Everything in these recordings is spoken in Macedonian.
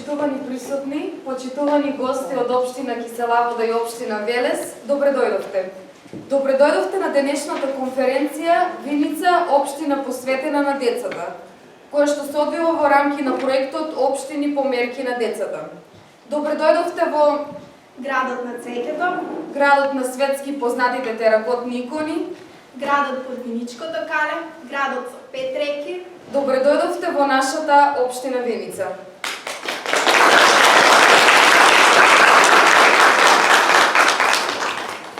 почитувани присутни, почитувани гости од општина Киселавода и општина Велес, добре дојдовте. Добре дојдовте на денешната конференција Виница, општина посветена на децата, која што се одвива во рамки на проектот Општини по мерки на децата. Добре дојдовте во градот на цвеќето, градот на светски познатите теракотни икони, градот под Виничкото кале, градот со 5 реки. Добре дојдовте во нашата општина Виница.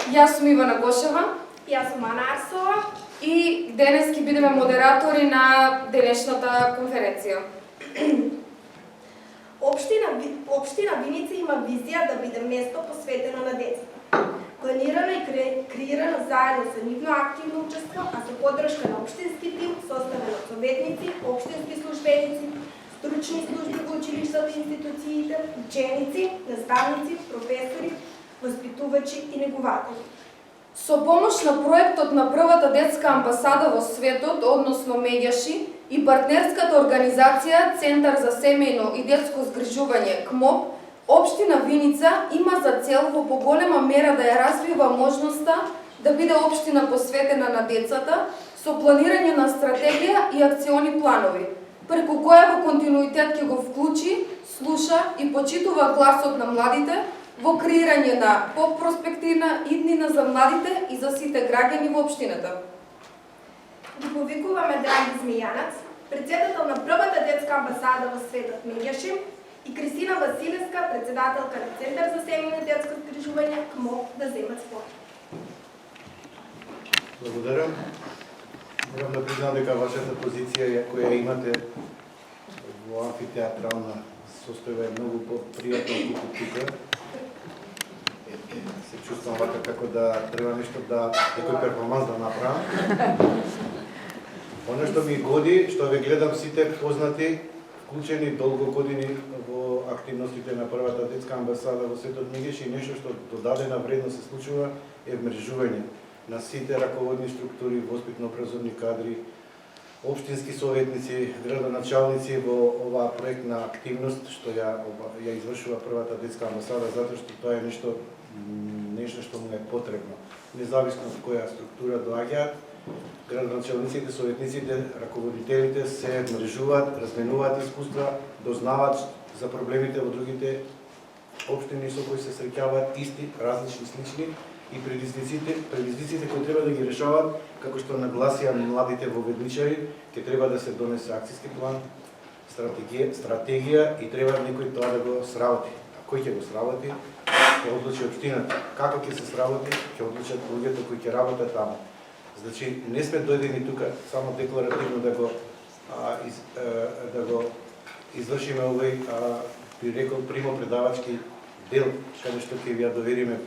Јас сум Ивана Гошева. Јас сум Ана Арсова. И денес ќе бидеме модератори на денешната конференција. Општина Виница има визија да биде место посветено на децата. Планирано и креирано заедно со нивно активно учество, а со поддршка на општински тим, составен од советници, општински службеници, стручни служби во училиштата и институциите, ученици, наставници, професори, воспитувачи и негователи. Со помош на проектот на првата детска амбасада во светот, односно Меѓаши, и партнерската организација Центар за семејно и детско згрижување КМОП, Општина Виница има за цел во поголема мера да ја развива можноста да биде општина посветена на децата со планирање на стратегија и акциони планови, преку која во континуитет ќе го вклучи, слуша и почитува гласот на младите во креирање на по-проспективна иднина за младите и за сите граѓани во општината. Ги повикуваме Драги Змејанац, председател на првата детска амбасада во светот Меѓаши, и Кристина Василевска, председателка на Центар за семејно и детско згрижување КМО, да земат збор. Благодарам. Морам да признам дека вашата позиција која имате во амфитеатрална состојба е многу попријатна од тука. Се чувствам вака како да треба нешто да некој перформанс да направам. Оно што ми годи, што ве гледам сите познати, вклучени долго години во активностите на првата детска амбасада во светот Меѓаши, и нешто што додадена вредност се случува е вмрежување на сите раководни структури, воспитно-образовни кадри, општински советници, градоначалници во оваа проектна активност што ја извршува првата детска амбасада, затоа што тоа е нешто што му е потребно. Независно од која структура доаѓаат, градоначалниците, советниците, раководителите се мрежуваат, разменуваат искуства, дознаваат за проблемите во другите општини со кои се среќаваат, исти, различни, слични, и предизвиците кои треба да ги решаваат, како што нагласија младите воведничари, ќе треба да се донесе акциски план, стратегија и треба некој тоа да го сработи. А кој ќе го сработи? Ќе одлучи општината. Како ќе се сработи? Ќе одлучат луѓето кои ќе работат таму. Значи, не сме дојдени тука само декларативно да го извршиме овој, би рекол, примо-предавачки дел, каде што ќе ви ја довериме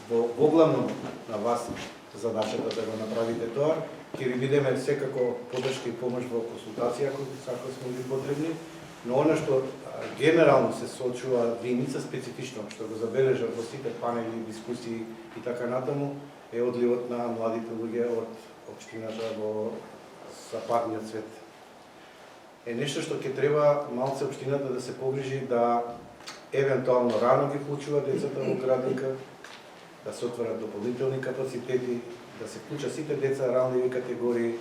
во главно на вас задачата да го направите тоа. Ќе ви бидеме секако поддршка и помош во консултација, ако сме ви потребни, но она што генерално се соочува Виница специфично, што го забележав во сите панели, дискусии и така натаму, е одливот на младите луѓе од општината во западниот свет. Е нешто што ќе треба малце општината да се погрижи да евентуално рано ги вклучува децата во градинка, да се отворат дополнителни капацитети, да се вклучат сите деца ранливи категории,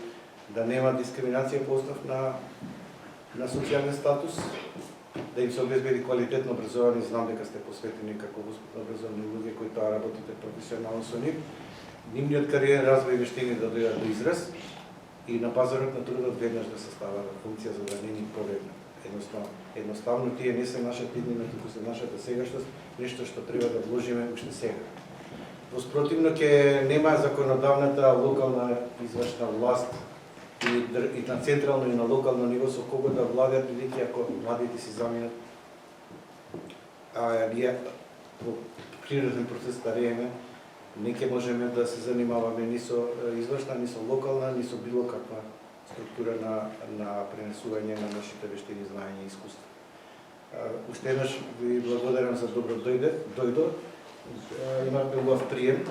да нема дискриминација по основ на социјален статус, да им се обезбеди квалитетно образование. Знам дека сте посветени како образовани луѓе кои тоа работите професионално со нив. Нивниот кариерен развој и вештини да дојдат до израз и на пазарот на трудот веднаш да се става функција за да не ни повредне. Едноставно тие не се нашата иднина, туку се нашата сегашност, нешто што треба да вложиме уште сега. Воспротивно ќе нема законодавната локална извршна власт и на централно и на локално ниво со кого да владеат, бидејќи ако младите си заминат, ние во природен процес старееме, не ќе можеме да се занимаваме ни со извршна, ни со локална, ни со било каква структура на пренесување на нашите вештини, знаење и искуства. Уште еднаш ви благодарам за добро дојдо. Имаме убав прием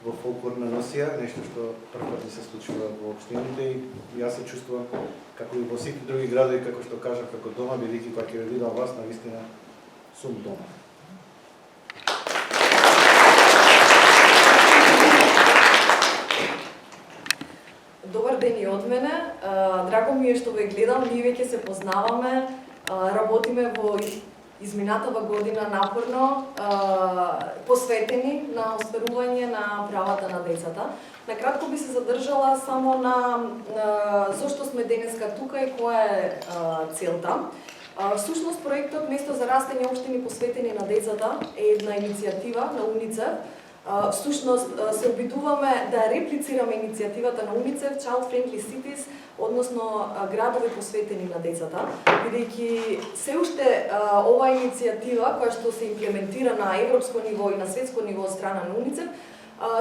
во фолклорна носија, нешто што првпат се случува во општините и јас се чувствувам како и во сите други градови, како што кажав, како дома, бидејќи кога ќе ве видам вас, навистина сум дома. Добар ден и од мене. Драго ми е што ве гледам, ние веќе се познаваме, работиме во изминатава година напорно, посветени на остварување на правата на децата. Накратко би се задржала само на зошто сме денеска тука и која е целта. Всушност проектот Место за растење општини посветени на децата е една иницијатива на УНИЦЕФ. Всушност се обидуваме да реплицираме иницијативата на УНИЦЕФ Child Friendly Cities, односно градови посветени на децата, бидејќи се уште оваа иницијатива која што се имплементира на европско ниво и на светско ниво од страна на УНИЦЕФ,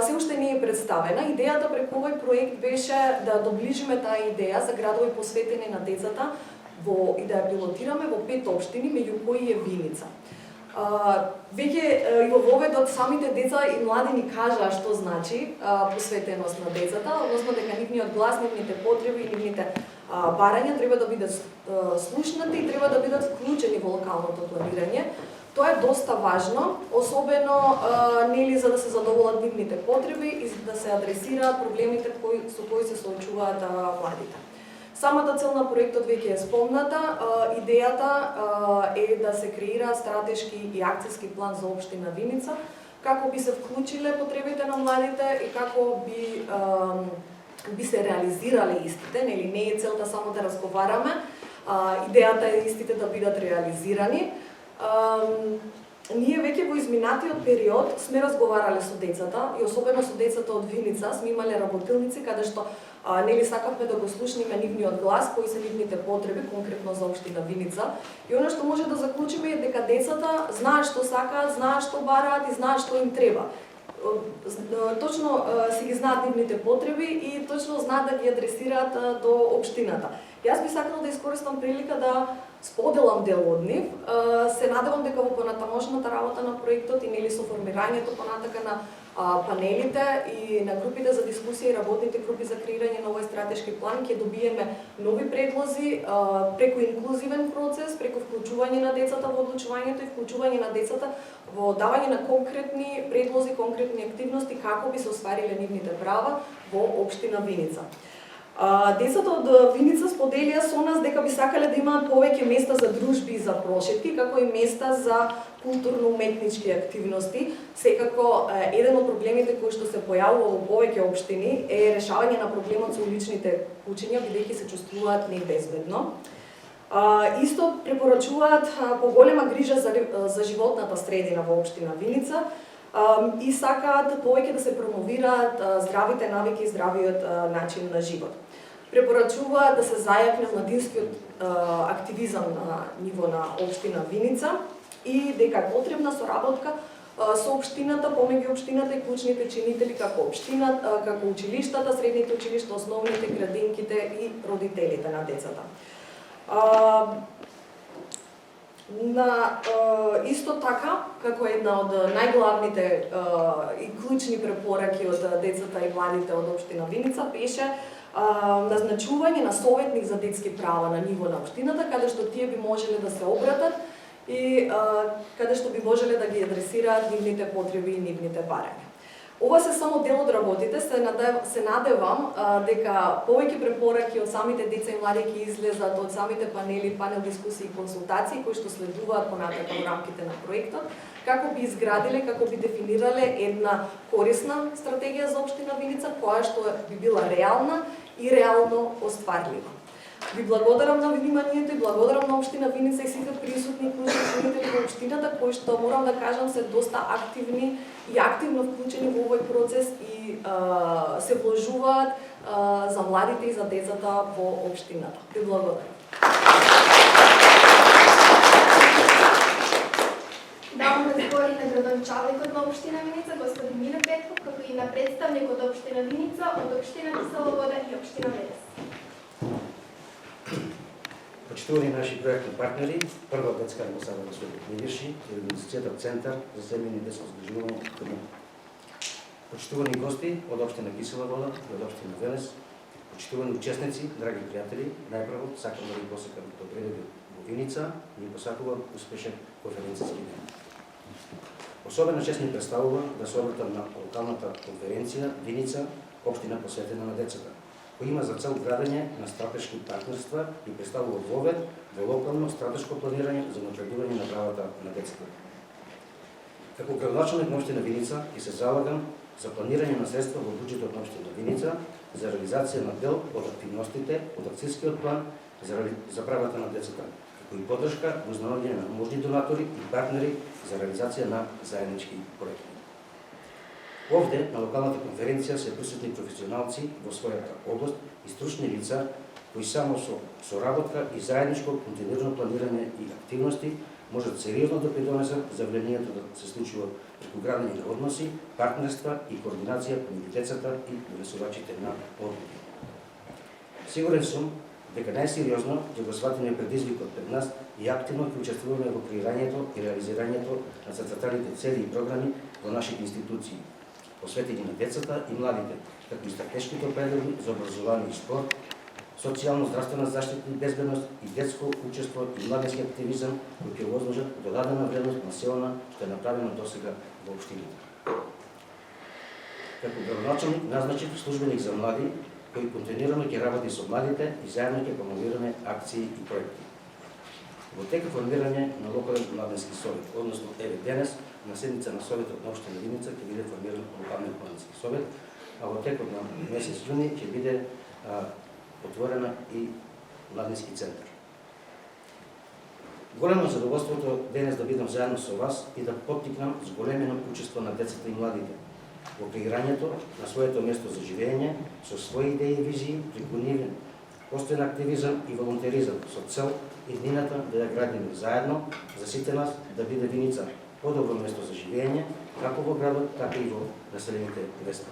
се уште не е представена. Идејата преку овој проект беше да доближиме таа идеја за градови посветени на децата и да ја пилотираме во 5 општини, меѓу кои е Виница. Веќе и во воведот самите деца и млади ни кажаа што значи посветеност на децата, односно дека нивниот глас, нивните потреби и нивните барања треба да бидат слушнати и треба да бидат вклучени во локалното планирање. Тоа е доста важно, особено нели за да се задоволат нивните потреби и да се адресираат проблемите со кои се соочуваат младите. Самата цел на проектот веќе е спомната. Идејата е да се креира стратешки и акцијски план за општина Виница, како би се вклучиле потребите на младите и како би се реализирале истите. Нели не е целта само да разговараме, идејата е истите да бидат реализирани. Ние веќе во изминатиот период сме разговарале со децата и особено со децата од Виница, сме имале работилници каде што нели сакавме да го слушнеме нивниот глас, кои се нивните потреби конкретно за општина Виница. И она што може да заклучиме е дека децата знаат што сакаат, знаат што бараат и знаат што им треба. Точно си ги знаат нивните потреби и точно знаат да ги адресираат до општината. Јас би сакала да искористам прилика да споделам дел од нив. Се надевам дека во понатамошната работа на проектот и нели со формирањето понатака на панелите и на групите за дискусија и работните групи за креирање на овој стратешки план ќе добиеме нови предлози преку инклузивен процес, преку вклучување на децата во одлучувањето и вклучување на децата во давање на конкретни предлози, конкретни активности како би се оствариле нивните права во општина Виница. Децата од Виница споделија со нас дека би сакале да имаат повеќе места за дружби и за прошетки, како и места за културно-уметнички активности. Секако, еден од проблемите кои што се појавува во повеќе општини е решавање на проблемот со уличните кучиња, бидејќи се чувствуваат небезбедно. Исто препорачуваат поголема грижа за животната средина во општина Виница и сакаат повеќе да се промовираат здравите навики и здравиот начин на живот. Препорачуваат да се зајакне младинскиот активизам на ниво на општина Виница и дека е потребна соработка со општината, помеѓу општината и клучните чинители како општината, како училиштата, средните училишта, основните, градинките и родителите на децата. Исто така, како една од најглавните и клучни препораки од децата и младите од општина Виница беше назначување на советник за детски права на ниво на општината, каде што тие би можеле да се обратат и каде што би можеле да ги адресираат нивните потреби и нивните барања. Ова се само дел од работите, се надевам дека повеќе препораки од самите деца и млади ќе излезат од самите панели, панел дискусии и консултации кои што следуваат понатака во рамките на проектот, како би изградиле, како би дефинирале една корисна стратегија за општина Виница, која што би била реална и реално остварлива. Ви благодарам на вниманието и благодарам на општина Виница и сите присутни клучни во општината кои што морам да кажам се доста активни и активно вклучени во овој процес и се вложуваат за младите и за децата во општината. Ви благодарам. Даваме збори на градоначалникот на општина Виница, господин Миле Петков, како и на представникот од општина Виница, од општина Кисела Вода и општина Велес. Почитувани наши проектни партнери, прва детска амбасада на Светот Милиши и Организацијата Центар за семејно и детско згрижување КМО. Почитувани гости од општина Кисела Вода и од општина Велес, почитувани учесници, драги пријатели, најпрво сакам да ви посакам добре дојде во Виница ни посакува успешен конференцијски ден. Особена чест ни представува да се обратам на локалната конференција Виница, општина посветена на децата, кој има за цел градење на стратешки партнерства и представува вовед во локално стратешко планирање за напредување на правата на децата. Како градоначалник на општина Виница ќе се залагам за планирање на средства во буџетот на општина Виница за реализација на дел од активностите од акцијскиот план за правата на децата, како и поддршка во изнаоѓање на можни донатори и партнери за реализација на заеднички проекти. Овде, на локалната конференција, се присутни професионалци во својата област и стручни лица, кои само со соработка и заедничко континуирано планирање и активности можат сериозно да придонесат за влијанието да се случува преку градење на односи, партнерства и координација меѓу децата и донесувачите на одлуки. Сигурен сум дека најсериозно ќе го сватиме предизвикот пред нас и активно ќе учествуваме во креирањето и реализирањето на зацртаните цели и програми во нашите институции, посветени на децата и младите, како и стратешките определби за образование и спорт, социјално-здравствена заштита и безбедност и детско учество и младенски активизам, кои ќе возложат додадена вредност на села што е направено досега во општината. Како градоначалник назначив службеник за млади, кој континуирано ќе работи со младите и заедно ќе промовираме акции и проекти. Во тека формирање на локален младенски совет, односно еве денес на седница на Советот на општина Виница ќе биде формиран локален младенски совет, а во текот на месец јуни ќе биде отворена и младенски центар. Големо задоволството денес да бидам заедно со вас и да поттикнам зголемено учество на децата и младите во креирањето на своето место за живење со своји идеи и визии, преку нивен постојан активизам и волонтеризам со цел иднината да ја градиме заедно за сите нас да биде Виница подобро место за живење како во градот, така и во населените места.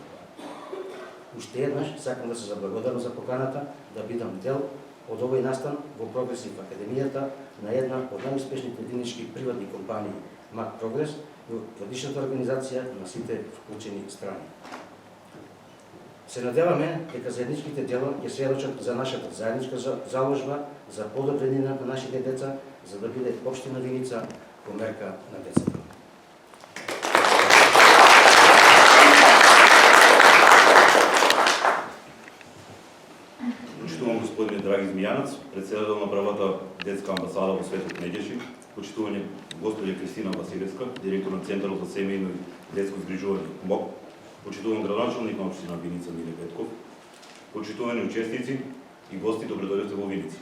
Уште еднаш сакам да се заблагодарам за поканата да бидам дел од овој настан во Прогресив Академијата на една од најуспешните винички приватни компании МАК Прогрес во годишната организација на сите вклучени страни. Се надеваме дека заедничките дела ќе сведочат за нашата заедничка заложба за подобрение на нашите деца, за да биде општина Виница померка на децата. Почитувам господине Драги Змијанац, председател на првата детска амбасада во Светот Неѓеши, почитувани господја Кристина Василевска, директор на Центарот за семејно и детско згрижување КМОП, почитуван градоначалник на општина Виница Миле Петков, почитувани учесници и гости, добредојдовте во Виница.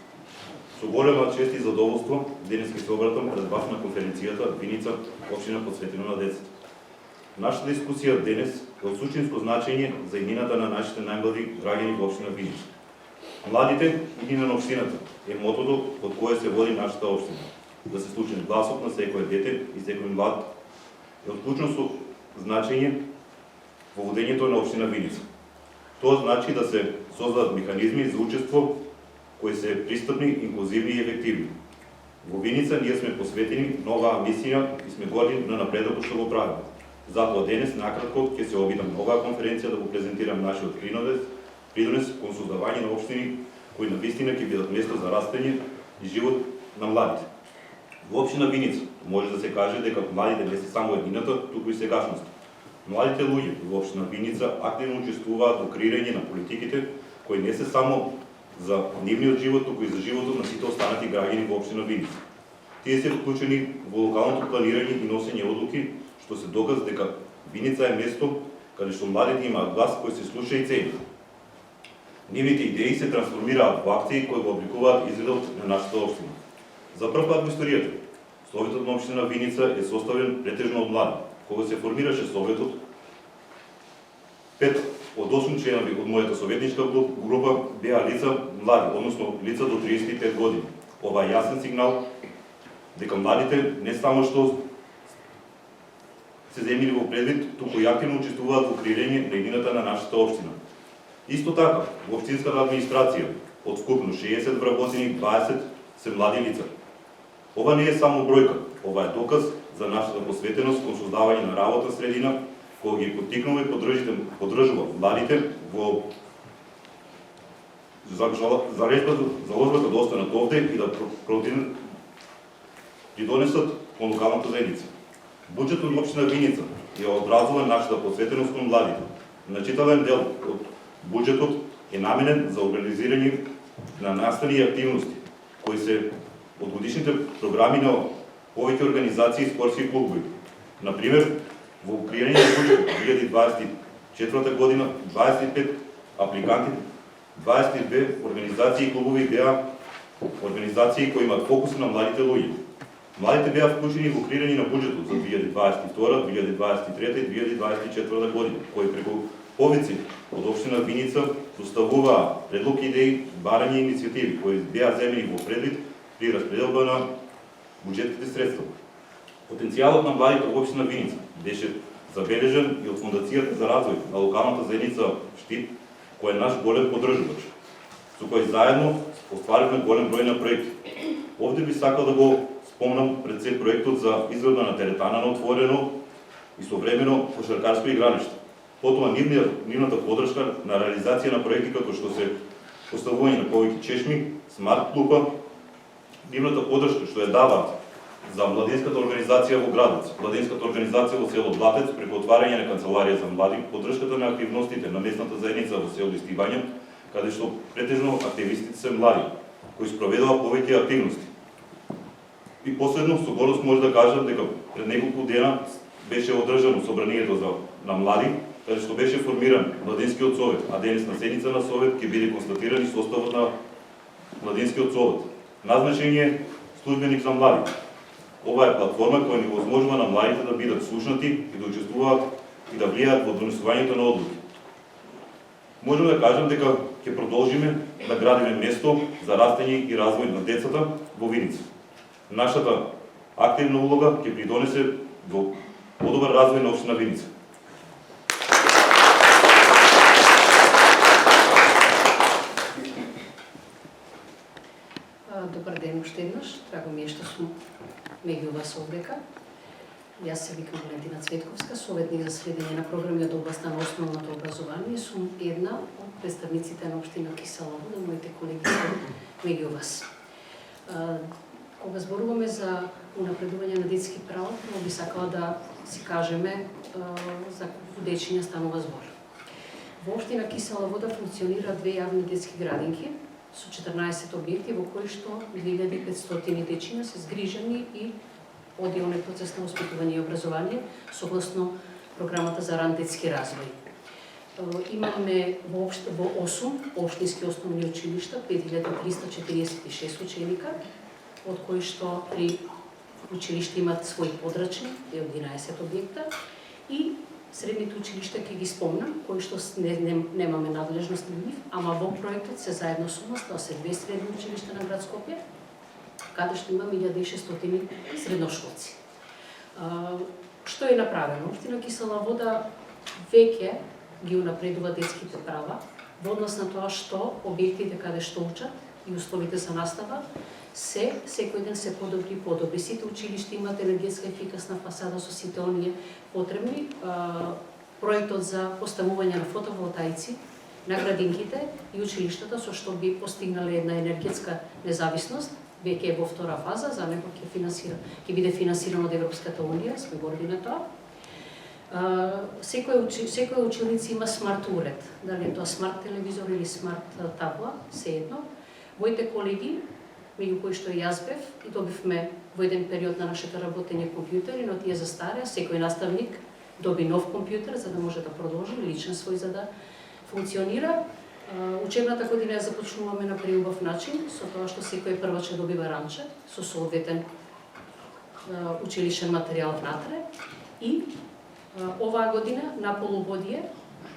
Со голема чест и задоволство денес ќе се обратам пред вас на конференцијата Виница, општина посветена на децата. Нашата дискусија денес е од сушинско значење за иднината на нашите најмлади граѓани во општина Виница. Младите иднина на општината е мотото од кое се води нашата општина. Да се слушне гласот на секое дете и секој млад е од клучно значење во водењето на општина Виница. Тоа значи да се создадат механизми за учество кои се пристапни, инклузивни и ефективни. Во Виница ние сме посветени на оваа мисија и сме горди на напредокот што го правиме. Затоа денес накратко ќе се обидам на оваа конференција да го презентирам нашиот придонес кон создавање на општини кои навистина ќе бидат место за растење и живот на младите. Во општина Виница може да се каже дека младите не се само еднината, туку и сегашноста. Младите луѓе во општина Виница активно учествуваат во креирање на политиките кои не се само за нивниот живот, туку и за животот на сите останати граѓани во општина Виница. Тие се вклучени во локалното планирање и носење одлуки, што се доказ дека Виница е место каде што младите имаат глас кој се слуша и цени. Нивните идеи се трансформираат во акции кои го обликуваат изгледот на нашата општина. За прв пат во историјата, Советот на општина Виница е составен претежно од млади. Кога се формираше Советот, 5 од 8 членови од мојата советничка група беа лица млади, односно лица до 35 години. Ова е јасен сигнал дека младите не само што се земјени во предвид, туку и активно учествуваат во креирање на иднината на нашата општина. Исто така, во општинската администрација, од вкупно 60 вработени, 20 се млади лица. Ова не е само бројка, ова е доказ за нашата посветеност кон создавање на работна средина, која ги поттикнува и поддржува младите во заложбата да останат овде и да придонесат кон локалната заедница. Буџетот на општина Виница ја одразува нашата посветеност кон младите. Значителен дел од буџетот е наменен за организирање на настани и активности, кои се од годишните програми на повеќе организации и спортски клубови. Например, во креирање на буџетот 2024 година 25 апликанти, 22 организации и клубови беа организации кои имаат фокус на младите луѓе. Младите беа вклучени во креирање на буџетот за 2022, 2023 и 2024 година, кои преку повици од општина Виница доставуваа предлоги, идеи, барања и иницијативи кои беа земени во предвид при распределба на буџетските средства. Потенцијалот на младите во општина Виница беше забележен и од Фондацијата за развој на локалната заедница Штип, кој е наш голем поддржувач, со кој заедно остваривме голем број на проекти. Овде би сакал да го спомнам пред се проектот за изградба на теретана на отворено и современо кошаркарско игралиште. Потоа нивната поддршка на реализација на проекти како што се поставување на повеќе чешми, смарт клупа, нивната поддршка што ја дава за младинската организација во градот, младинската организација во село Блатец преку отварање на канцеларија за млади, поддршката на активностите на местната заедница во село Истивање, каде што претежно активистите се млади, кои спроведува повеќе активности. И последно, со гордост може да кажам дека пред неколку дена беше одржано собранието на млади, каде што беше формиран Младинскиот совет, а денес на седница на совет ќе биде констатиран и составот на Младинскиот совет. Назначен е службеник за млади. Ова е платформа која ни возможува на младите да бидат слушнати и да учествуваат и да влијаат во донесувањето на одлуки. Можеме да кажем дека ќе продолжиме да градиме место за растење и развој на децата во Виница. Нашата активна улога ќе придонесе во подобар развој на општина Виница. Добар ден уште еднаш. Драго ми е што сум меѓу вас овдека. Јас се викам Валентина Цветковска, советник за следење на програми од областа на основното образование. Сум една од представниците на општина Кисела Вода, моите колеги се меѓу вас. Кога зборуваме за унапредување на детски права, прво би сакала да си кажеме за дечиња станува збор. Во општина Кисела Вода функционира две јавни детски градинки со 14 објекти во кои што 2500 дечиња се згрижени и оди оној процес на воспитување и образование согласно програмата за ран детски развој. Имаме во 8 општински основни училишта 5346 ученика, од кои што 3 училишта имаат своји подрачни, 11 објекта, и средните училишта ќе ги спомнам, кои што немаме надлежност на нив, ама во проектот се заедно со нас, тоа се 2 средни училишта на град Скопје, каде што има 1600 средношколци. Што е направено? Општина Кисела Вода веќе ги унапредува детските права во однос на тоа што објектите каде што учат и условите за настава секој ден се подобри и подобри. Сите училишта имаат енергетска ефикасна фасада со сите оние потребни. Проектот за поставување на фотоволтаици на градинките и училиштата со што би постигнале една енергетска независност, веќе е во втора фаза, за него ќе биде финансирано од Европската унија, сме горди на тоа. Секој ученици има смарт уред, дали е тоа смарт телевизор или смарт табла, сеедно. Моите колеги, меѓу кои што и јас бев, и добивме во еден период на нашето работење компјутери, но тие застареа, секој наставник доби нов компјутер за да може да продолжи личен свој за да функционира. Учебната година ја започнуваме на преубав начин, со тоа што секој прваче добива ранче со соодветен училишен материјал внатре, и оваа година на полугодие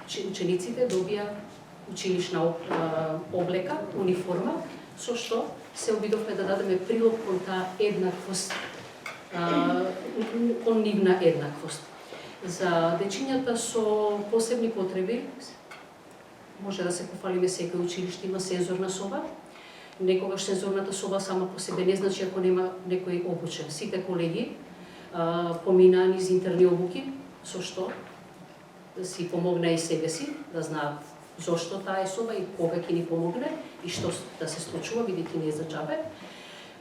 учениците добија училишна облека, униформа, со што се обидовме да дадеме прилог кон таа еднаквост, кон нивна еднаквост. За дечињата со посебни потреби, може да се пофалиме, секој училиште има сензорна соба. Некогаш сензорната соба сама по себе не значи ако нема некој обучен. Сите колеги поминаа низ интерни обуки, со што да си помогне и себе си, да знаат зошто таа е соба и кога ќе ни помогне и што да се случува, бидејќи не е за џабе.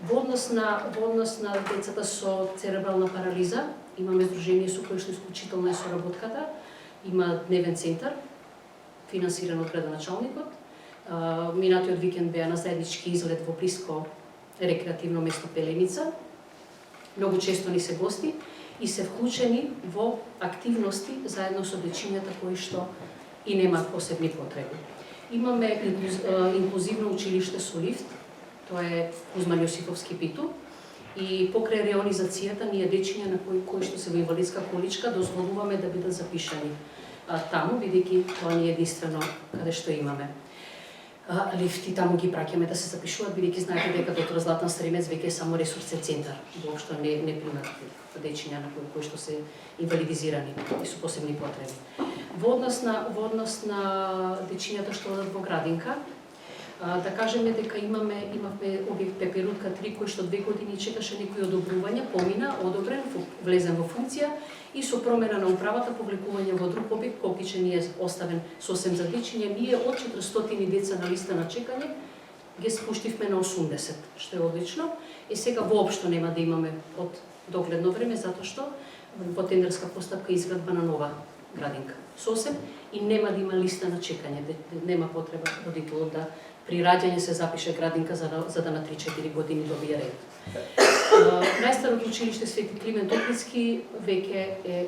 Во однос на децата со церебрална парализа, имаме здружение со кое што исклучителна е соработката, има дневен центар, финансиран од градоначалникот. Минатиот викенд беа на заеднички излет во блиско рекреативно место Пеленица. Многу често ни се гости и се вклучени во активности заедно со дечињата кои што и немаат посебни потреби. Имаме инклузивно училиште со лифт, тоа е Кузман Јосифовски Питу, и покрај реонизацијата ние дечиња на кои што се во инвалидска количка дозволуваме да бидат запишани таму, бидејќи тоа не е единствено каде што имаме лифти, таму ги праќаме да се запишуваат, бидејќи знаете дека доктор Златан Стремец веќе е само ресурсен центар, воопшто не примат дечиња на кои што се инвалидизирани и со посебни потреби. Во однос на дечињата што одат во градинка, да кажеме дека имавме објект Пеперутка 3 кој што 2 години чекаше некои одобрувања, помина, одобрен, влезен во функција и со промена на управата, повлекување во друг објект, Колкиче ни е оставен сосем за дечиња, ние од 400 деца на листа на чекање ги спуштивме на 80, што е одлично. И сега воопшто нема да имаме од догледно време, затоа што во тендерска постапка изградба на нова градинка. Сосем и нема да има листа на чекање, нема потреба родителот да при раѓање се запише градинка за да на 3-4 години добие ред. Најстарото училиште Свети Климент Охридски веќе е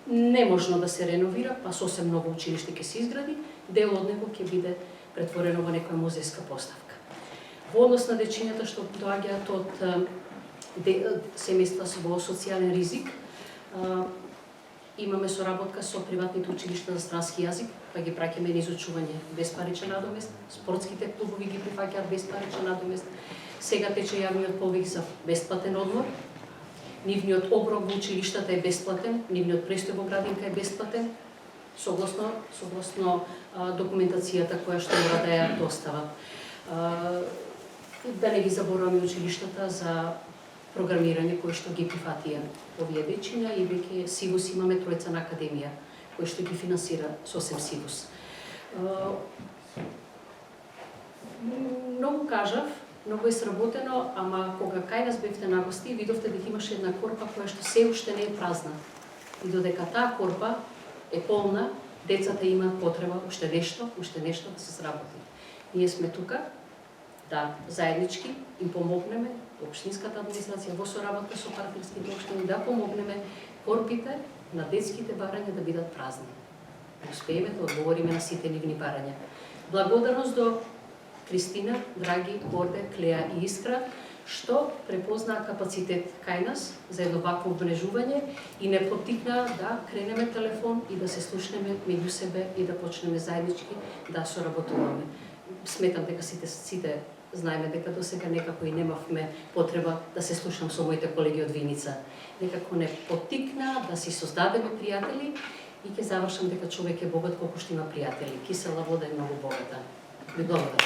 неможно да се реновира, па сосем ново училиште ќе се изгради, дел од него ќе биде претворено во некоја музејска поставка. Во однос на дечињата што доаѓаат од семејства во социјален ризик, имаме соработка со приватните училишта за странски јазик, па ги праќаме на изучување беспаричен надомест, спортските клубови ги прифаќаат беспаричен надомест. Сега тече јавниот повик за бесплатен одмор. Нивниот оброк во училиштата е бесплатен, нивниот престој во градинка е бесплатен, согласно документацијата која што мора да ја достават. Да не ги забораваме училиштата за програмирање кои што ги прифатија овие дечиња и веќе Сивус имаме тројца на академија кој што ги финансира сосем Сивус. Многу кажав, многу е сработено, ама кога кај нас бевте на гости, видовте дека имаше една корпа која што се уште не е празна. И додека таа корпа е полна, децата имаат потреба уште нешто да се сработи. Ние сме тука да заеднички им помогнеме, општинската администрација во соработка со партнерските општини, да помогнеме корпите на детските барања да бидат празни. Да успееме да одговориме на сите нивни барања. Благодарност до Кристина, Драги, Горде, Клеа и Искра, што препознаа капацитет кај нас за едно вакво обмрежување и не поттикнаа да кренеме телефон и да се слушнеме меѓу себе и да почнеме заеднички да соработуваме. Сметам дека сите знаеме дека до сега некако и немавме потреба да се слушам со моите колеги од Виница. Некако не поттикна да си создадеме пријатели и ќе завршам дека човек е богат колку што има пријатели. Кисела вода е многу богата. Ви благодарам.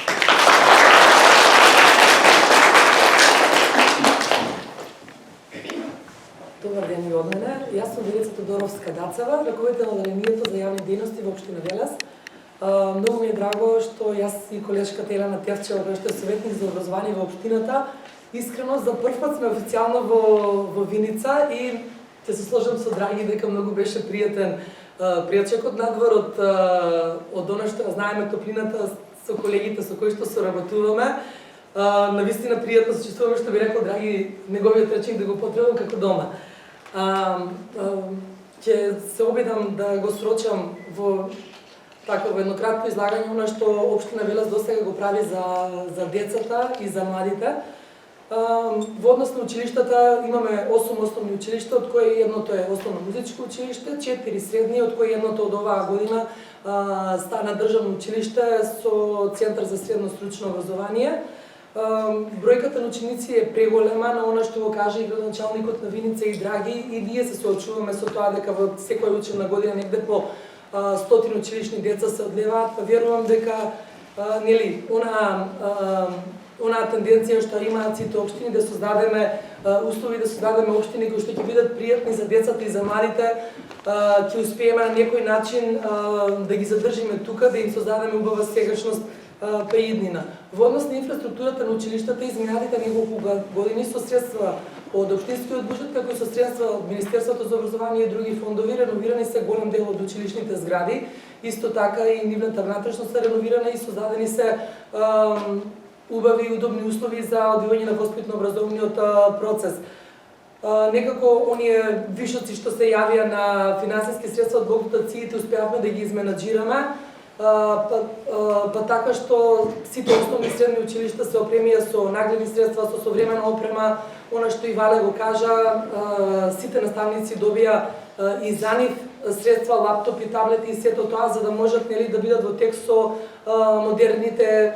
Добар ден и од мене. Јас сум Велица Тодоровска Дацева, раководител на Оделението за јавни дејности во општина Велес. Многу ми е драго што јас и колешката Елена Тевчева, која што е советник за образование во општината, искрено за прв пат сме официјално во Виница и ќе се сложам со Драги дека многу беше пријачекот надвор од она што знаеме топлината со колегите со кои што соработуваме. Навистина пријатно се чувствуваме, што би рекол Драги, неговиот речник да го потребувам како дома. Ќе се обидам да го срочам во едно кратко излагање она што општина Велес досега го прави за децата и за младите. Во однос на училиштата имаме 8 основни училишта, од кои едното е основно музичко училиште, 4 средни, од кои едното од оваа година стана државно училиште со Центар за средно стручно образование. Бројката на ученици е преголема, на она што го кажа и градоначалникот на Виница и Драги, и ние се соочуваме со тоа дека во секоја учебна година негде по 100 училишни деца се одлеваат, па верувам дека онаа тенденција што имаат сите општини да создадеме услови, да создадеме општини кои што ќе бидат пријатни за децата и за младите, ќе успееме на некој начин да ги задржиме тука, да им создадеме убава сегашност па и иднина. Во однос на инфраструктурата на училиштата изминатите неколку години со средства од општинскиот буџет, како и со средства од Министерството за образование и други фондови, реновирани се голем дел од училишните згради. Исто така и нивната внатрешност е реновирана и создадени се убави и удобни услови за одвивање на воспитно-образовниот процес. Некако оние вишоци што се јавија на финансиски средства од дотациите успеавме да ги изменаџираме, па така што сите основни и средни училишта се опремија со нагледни средства, со современа опрема, она што и Вале го кажа, сите наставници добија и за нив средства, лаптопи, таблети и сето тоа, за да можат да бидат во текст со модерните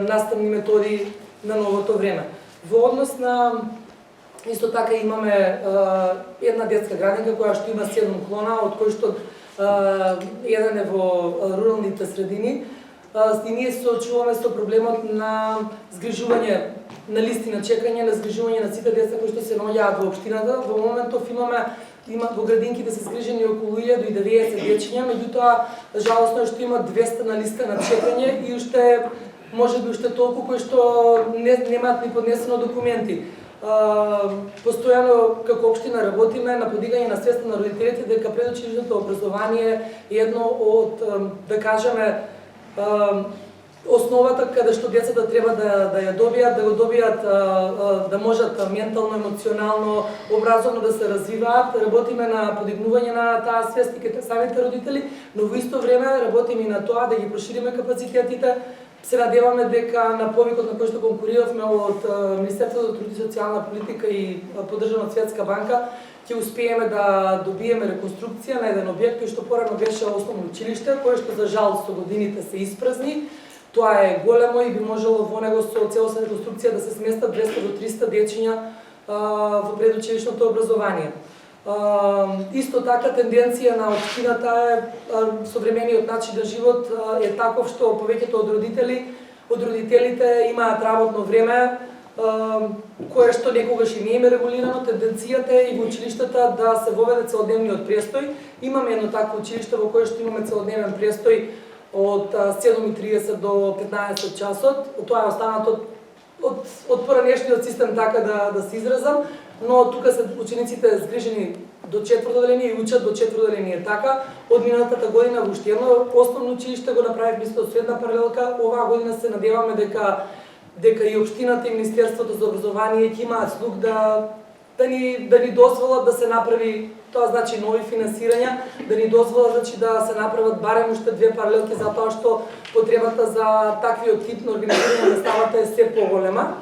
наставни методи на новото време. Во однос на исто така имаме една детска градинка која што има 7 клона, од кои што еден е во руралните средини. И ние се соочуваме со проблемот на згрижување на листи на чекање, на згрижување на сите деца кои што се наоѓаат во општината. Во моментов има во градинките се згрижени околу 1090 дечиња, меѓутоа жалосно е што има 200 на листа на чекање и уште можеби уште толку кои што немаат ни поднесено документи. Постојано како општина работиме на подигање на свеста на родителите дека предучилишното образование е едно од, да кажеме, основата каде што децата треба да ја добијат, да го добијат, да можат ментално, емоционално, образовно да се развиваат. Работиме на подигнување на таа свест и кај самите родители, но во исто време работиме и на тоа да ги прошириме капацитетите. Се надеваме дека на повикот на кој што конкуриравме од Министерството за труд и социјална политика и поддржан од Светска банка, ќе успееме да добиеме реконструкција на еден објект кој што порано беше основно училиште, кој што за жал со годините се испразни. Тоа е големо и би можело во него со целосна реконструкција да се сместат 200 до 300 дечиња во предучилишното образование. Исто така тенденција на општината е современиот начин на живот е таков што повеќето од родителите имаат работно време кое што некогаш и не им е регулирано. Тенденцијата е и во училиштата да се воведе целодневниот престој. Имаме едно такво училиште во кое што имаме целодневен престој од 7:30 до 15 часот. Тоа е останато од поранешниот систем, така да се изразам, но тука се учениците згрижени до 4-то деление и учат до 4-то деление. Така, од минатата година во уште едно основно училиште го направивме исто средна паралелка. Оваа година се надеваме дека и општината и Министерството за образование ќе имаат слух да ни дозволат да се направи, тоа значи нови финансирања, да ни дозволат значи да се направат барем уште 2 паралелки, затоа што потребата за таквиот тип на организирање на наставата е се поголема.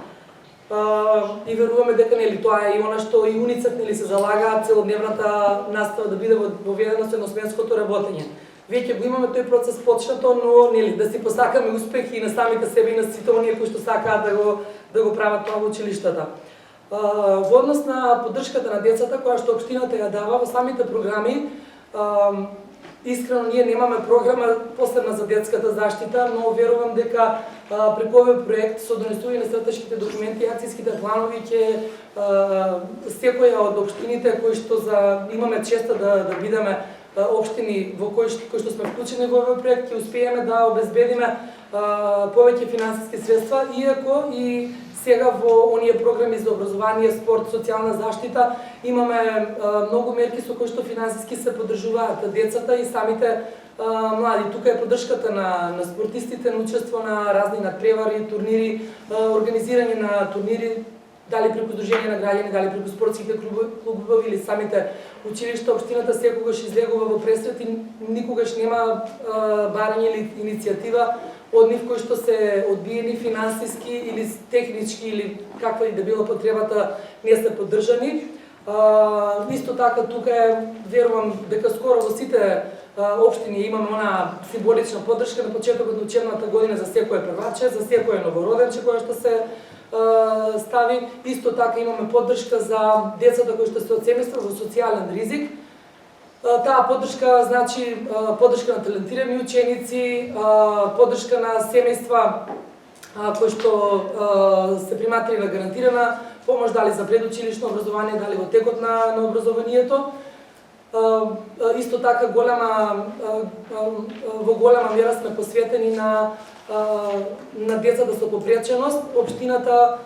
И веруваме дека тоа е и она што и УНИЦЕФ се залагаат целодневната настава да биде воведена со едносменското работење. Веќе го имаме тој процес почнато, но да си посакаме успех и на самите себе и на сите оние кои што сакаат да го прават тоа во училиштата. Во однос на поддршката на децата која што општината ја дава во самите програми, искрено ние немаме програма посебна за детската заштита, но верувам дека преку овој проект со донесување на стратешките документи и акцијските планови ќе секоја од општините кои што имаме честа да бидеме општини во кои што сме вклучени во овој проект, ќе успееме да обезбедиме повеќе финансиски средства, иако и сега во оние програми за образование, спорт, социјална заштита имаме многу мерки со кои што финансиски се поддржуваат децата и самите млади. Тука е поддршката на спортистите, на учество на разни надпревари, турнири, организирање на турнири, дали преку Сдружение на граѓани, дали преку спортските клубови или самите училишта. Општината секогаш излегува во пресрет и никогаш нема барање или иницијатива од нив кои што се одбиени финансиски или технички или каква и да било потребата не се поддржани. Исто така тука верувам дека скоро во сите општини имаме она символична поддршка на почетокот на учебната година за секое прваче, за секое новороденче кое што се стави. Исто така имаме поддршка за децата кои што се од семејства во социјален ризик. Таа поддршка значи поддршка на талентирани ученици, поддршка на семејства кои што се приматери на гарантирана помош, дали за предучилишно образование, дали во текот на образованието. Исто така во голема мера сме посветени на децата со попреченост. Општината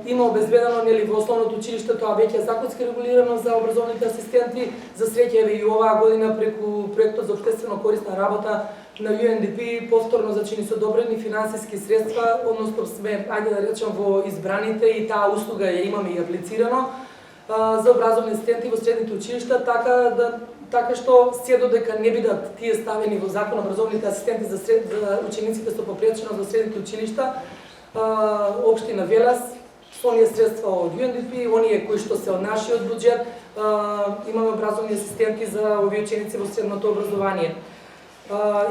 има обезбедено во основното училиште, тоа веќе е законски регулирано за образовните асистенти. За среќа и оваа година преку проектот за општествено корисна работа на UNDP повторно ни се одобрени финансиски средства, односно сме, ајде да речем, во избраните и таа услуга ја имаме и аплицирано за образовни асистенти во средните училишта, така што се додека не бидат тие ставени во закон образовните асистенти за учениците со попреченост во средните училишта, општина Велес со оние средства од UNDP, оние кои што се од нашиот буџет, имаме образовни асистенти за овие ученици во средното образование.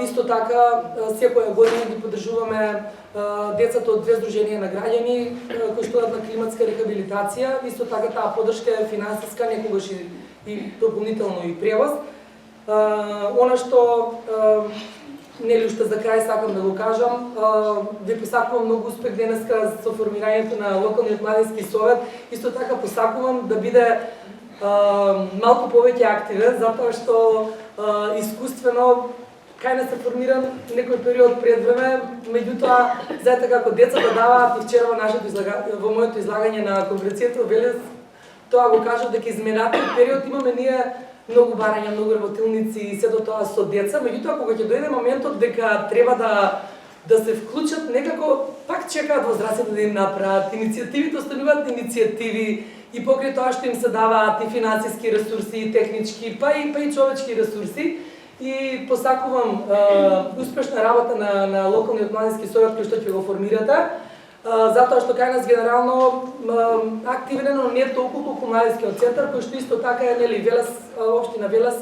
Исто така, секоја година ги поддржуваме децата од две здруженија на граѓани кои што одат на климатска рехабилитација. Исто така таа поддршка е финансиска, некогаш и дополнително и превоз. Она што нели уште за крај сакам да го кажам, ви посакувам многу успех денеска со формирањето на локалниот младински совет. Исто така посакувам да биде малку повеќе активен, затоа што искуствено кај не се формиран некој период пред време, меѓутоа, заедно како децата даваат и вчера во моето излагање на конференцијата во Велес, тоа го кажав дека изминатиот период имаме ние многу барања, многу работилници и се до тоа со деца, меѓутоа кога ќе дојде моментот дека треба да се вклучат, некако пак чекаат возрастните да им направат, иницијативите остануваат иницијативи и покрај тоа што им се даваат и финансиски ресурси, и технички, па и човечки ресурси. И посакувам успешна работа на локалниот младински совет кој што ќе го формирате, затоа што кај нас генерално активен е, но не толку колку младинскиот центар, кој што исто така е, нели, општина Велес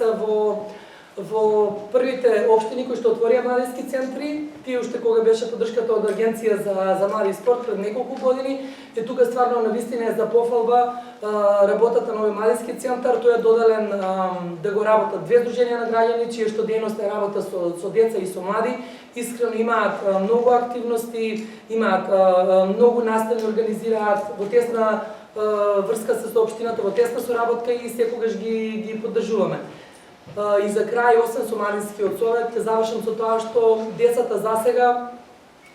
во првите општини кои што отворија младински центри, тие уште кога беше поддршката од Агенција за млади и спорт пред неколку години, и тука стварно навистина е за пофалба работата на овој младински центар. Тој е доделен да го работат две здруженија на граѓани, чија што дејност е работа со деца и со млади. Искрено имаат многу активности, имаат многу настави, организираат во тесна врска со општината, во тесна соработка и секогаш ги поддржуваме. И за крај, освен со младинскиот совет, ќе завршам со тоа што децата засега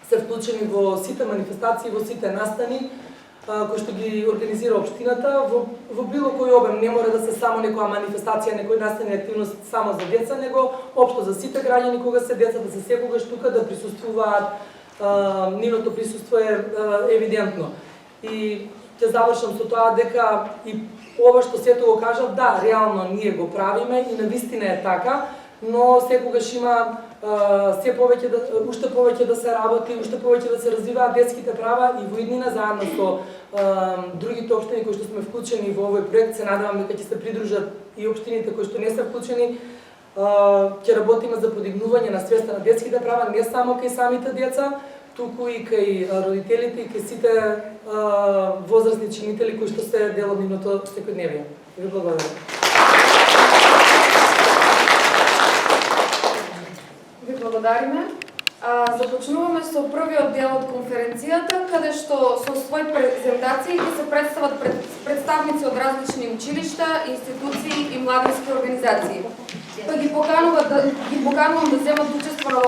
се вклучени во сите манифестации, во сите настани кои што ги организира општината во било кој обем. Не мора да се само некоја манифестација, некој настани активност само за деца, него општо за сите граѓани кога се децата се секогаш тука да присуствуваат, нивното присуство е евидентно. И ќе завршам со тоа дека и ова што сето го кажав, да, реално ние го правиме и навистина е така, но секогаш има уште повеќе да се работи, уште повеќе да се развиваат детските права и во иднина заедно со другите општини кои што сме вклучени во овој проект. Се надевам дека ќе се придружат и општините кои што не се вклучени. Ќе работиме за подигнување на свеста на детските права, не само кај самите деца, туку и кај родителите и кај сите возрастни чинители кои што се дел од нивното секојдневие. Ви благодарам. Ви благодариме. Започнуваме со првиот дел од конференцијата, каде што со своји презентации ќе се представат представници од различни училишта, институции и младински организации. Па ги поканувам да земат учество на